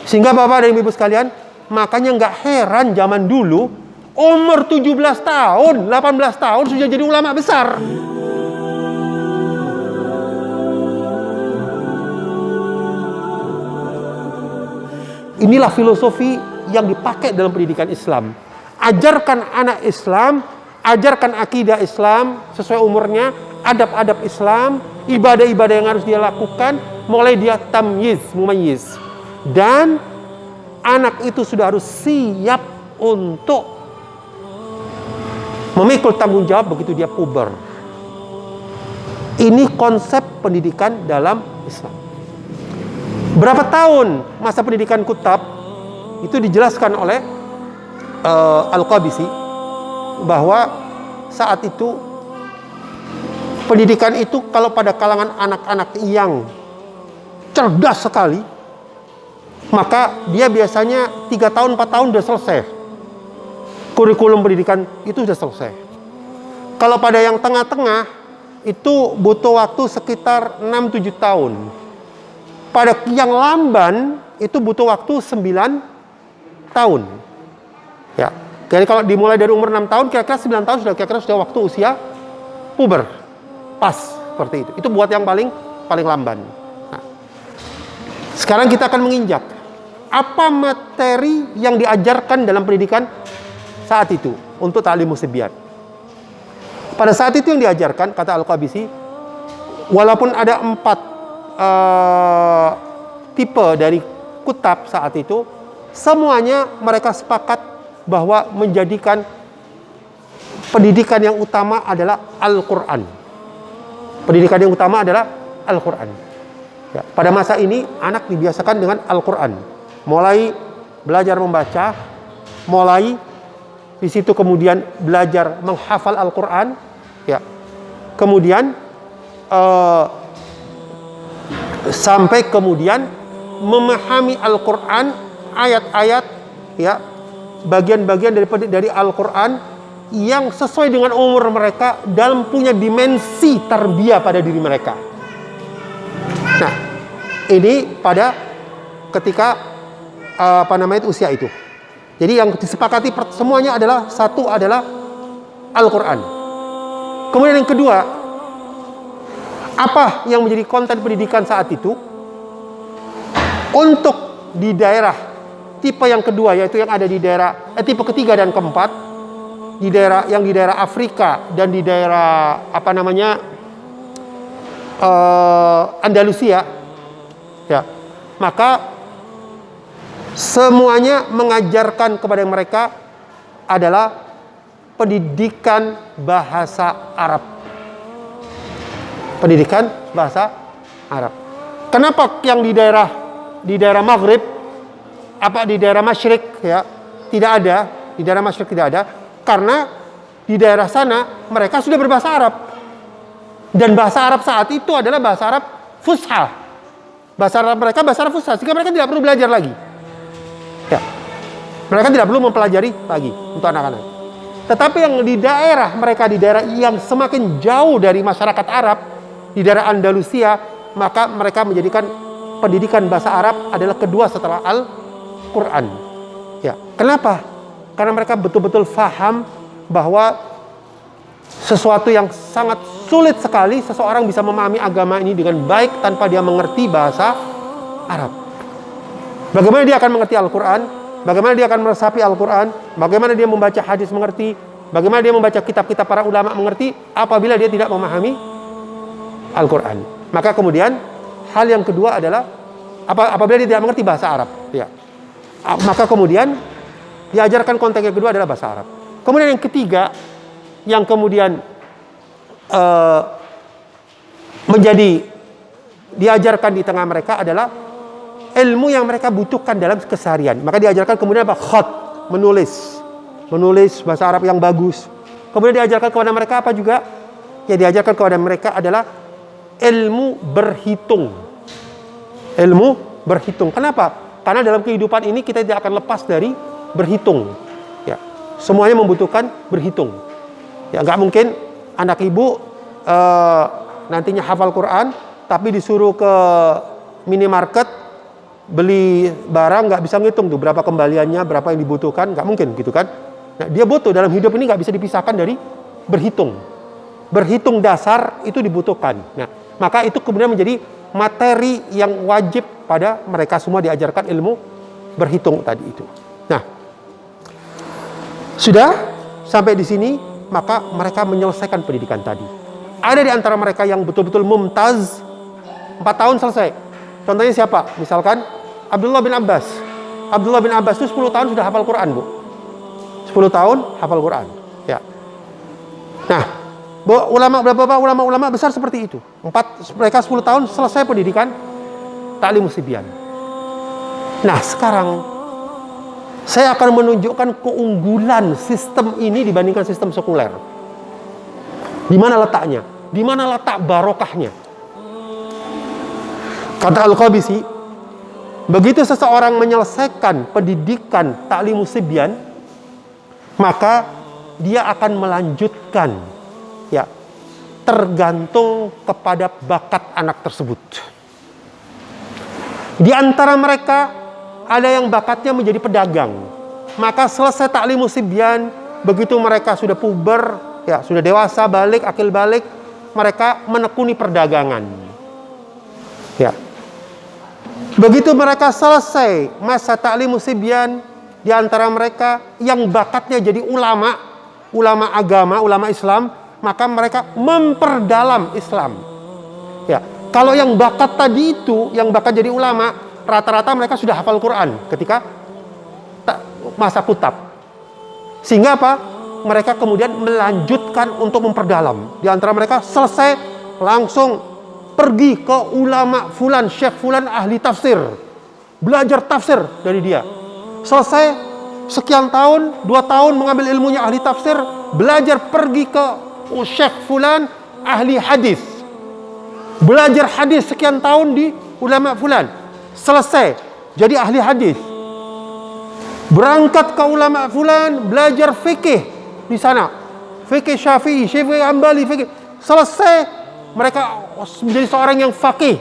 Sehingga Bapak dan Ibu sekalian, makanya nggak heran zaman dulu umur 17 tahun, 18 tahun sudah jadi ulama besar. Inilah filosofi yang dipakai dalam pendidikan Islam. Ajarkan anak Islam, ajarkan akidah Islam sesuai umurnya, adab-adab Islam, ibadah-ibadah yang harus dia lakukan, mulai dia tamyiz, mumayyiz. Dan anak itu sudah harus siap untuk memikul tanggung jawab begitu dia puber. Ini konsep pendidikan dalam Islam. Berapa tahun masa pendidikan Kutab itu dijelaskan oleh Al-Qabisi bahwa saat itu pendidikan itu kalau pada kalangan anak-anak yang cerdas sekali, maka dia biasanya 3 tahun 4 tahun sudah selesai. Kurikulum pendidikan itu sudah selesai. Kalau pada yang tengah-tengah itu butuh waktu sekitar 6-7 tahun. Pada yang lamban itu butuh waktu 9 tahun. Ya. Jadi kalau dimulai dari umur 6 tahun, kira-kira 9 tahun sudah waktu usia puber. Pas seperti itu. Itu buat yang paling lamban. Nah, sekarang kita akan menginjak apa materi yang diajarkan dalam pendidikan saat itu untuk ta'lim musibyan. Pada saat itu yang diajarkan, kata Al-Qabisi, walaupun ada 4 tipe dari Kutab saat itu, semuanya mereka sepakat bahwa menjadikan pendidikan yang utama adalah Al-Quran. Pendidikan yang utama adalah Al-Quran. Ya, pada masa ini anak dibiasakan dengan Al-Quran, mulai belajar membaca, mulai di situ kemudian belajar menghafal Al-Quran, ya, kemudian sampai kemudian memahami Al-Quran, ayat-ayat, ya, bagian-bagian dari Al-Quran yang sesuai dengan umur mereka dalam punya dimensi tarbiyah pada diri mereka. Nah, ini pada ketika usia itu. Jadi yang disepakati semuanya adalah satu adalah Al-Quran. Kemudian yang kedua, apa yang menjadi konten pendidikan saat itu? Untuk di daerah tipe yang kedua, yaitu yang ada di daerah tipe ketiga dan keempat, di daerah Afrika dan di daerah Andalusia, ya, maka semuanya mengajarkan kepada mereka adalah pendidikan bahasa Arab. Pendidikan bahasa Arab. Kenapa yang di daerah Maghrib, di daerah Masyrik, ya, tidak ada, di daerah Masyrik tidak ada, karena di daerah sana mereka sudah berbahasa Arab. Dan bahasa Arab saat itu adalah bahasa Arab Fusha. Bahasa Arab mereka bahasa Arab Fusha, sehingga mereka tidak perlu belajar lagi. Ya. Mereka tidak perlu mempelajari lagi untuk anak-anak. Tetapi yang di daerah mereka, di daerah yang semakin jauh dari masyarakat Arab, di daerah Andalusia, maka mereka menjadikan pendidikan bahasa Arab adalah kedua setelah Al-Quran. Ya. Kenapa? Karena mereka betul-betul faham bahwa sesuatu yang sangat sulit sekali seseorang bisa memahami agama ini dengan baik tanpa dia mengerti bahasa Arab. Bagaimana dia akan mengerti Al-Quran? Bagaimana dia akan meresapi Al-Quran? Bagaimana dia membaca hadis mengerti? Bagaimana dia membaca kitab-kitab para ulama mengerti? Apabila dia tidak memahami Al-Quran. Maka kemudian hal yang kedua adalah apabila dia tidak mengerti bahasa Arab, ya, maka kemudian diajarkan konteks yang kedua adalah bahasa Arab. Kemudian yang ketiga yang kemudian menjadi diajarkan di tengah mereka adalah ilmu yang mereka butuhkan dalam keseharian. Maka diajarkan kemudian apa? Khat, menulis bahasa Arab yang bagus. Kemudian diajarkan kepada mereka apa juga? Ya, diajarkan kepada mereka adalah ilmu berhitung. Ilmu berhitung. Kenapa? Karena dalam kehidupan ini kita tidak akan lepas dari berhitung. Ya, semuanya membutuhkan berhitung. Ya, nggak mungkin anak ibu nantinya hafal Quran, tapi disuruh ke minimarket beli barang nggak bisa ngitung tuh berapa kembaliannya, berapa yang dibutuhkan, nggak mungkin gitu kan. Nah, dia butuh dalam hidup ini nggak bisa dipisahkan dari berhitung. Berhitung dasar itu dibutuhkan. Nah, maka itu kemudian menjadi materi yang wajib pada mereka semua diajarkan ilmu berhitung tadi itu. Nah, sudah sampai di sini, maka mereka menyelesaikan pendidikan tadi. Ada di antara mereka yang betul-betul mumtaz, 4 tahun selesai. Contohnya siapa? Misalkan Abdullah bin Abbas. Abdullah bin Abbas itu 10 tahun sudah hafal Quran, Bu. 10 tahun hafal Quran. Ya. Nah, ulama besar seperti itu. Mereka 10 tahun selesai pendidikan Ta'limus Sibyan. Nah, sekarang saya akan menunjukkan keunggulan sistem ini dibandingkan sistem sekuler. Di mana letaknya? Di mana letak barokahnya? Kata Al-Qabisi, begitu seseorang menyelesaikan pendidikan Ta'limus Sibyan, maka dia akan melanjutkan, ya, tergantung kepada bakat anak tersebut. Di antara mereka ada yang bakatnya menjadi pedagang, maka selesai Ta'limus Sibyan, begitu mereka sudah puber, ya, sudah dewasa, balik, akil balik, mereka menekuni perdagangan. Ya. Begitu mereka selesai masa Ta'limus Sibyan, di antara mereka yang bakatnya jadi ulama agama, ulama Islam, maka mereka memperdalam Islam. Ya, kalau yang bakat tadi itu, yang bakat jadi ulama, rata-rata mereka sudah hafal Quran ketika masa kutab. Sehingga apa? Mereka kemudian melanjutkan untuk memperdalam. Di antara mereka selesai langsung pergi ke ulama fulan, syekh fulan ahli tafsir. Belajar tafsir dari dia. Selesai sekian tahun, 2 tahun mengambil ilmunya ahli tafsir, belajar pergi ke syekh fulan ahli hadis. Belajar hadis sekian tahun di ulama fulan. Selesai jadi ahli hadis. Berangkat ke ulama fulan, belajar fikih di sana. Fikih Syafi'i, Syafi'i Hambali, fikih. Selesai mereka menjadi seorang yang faqih.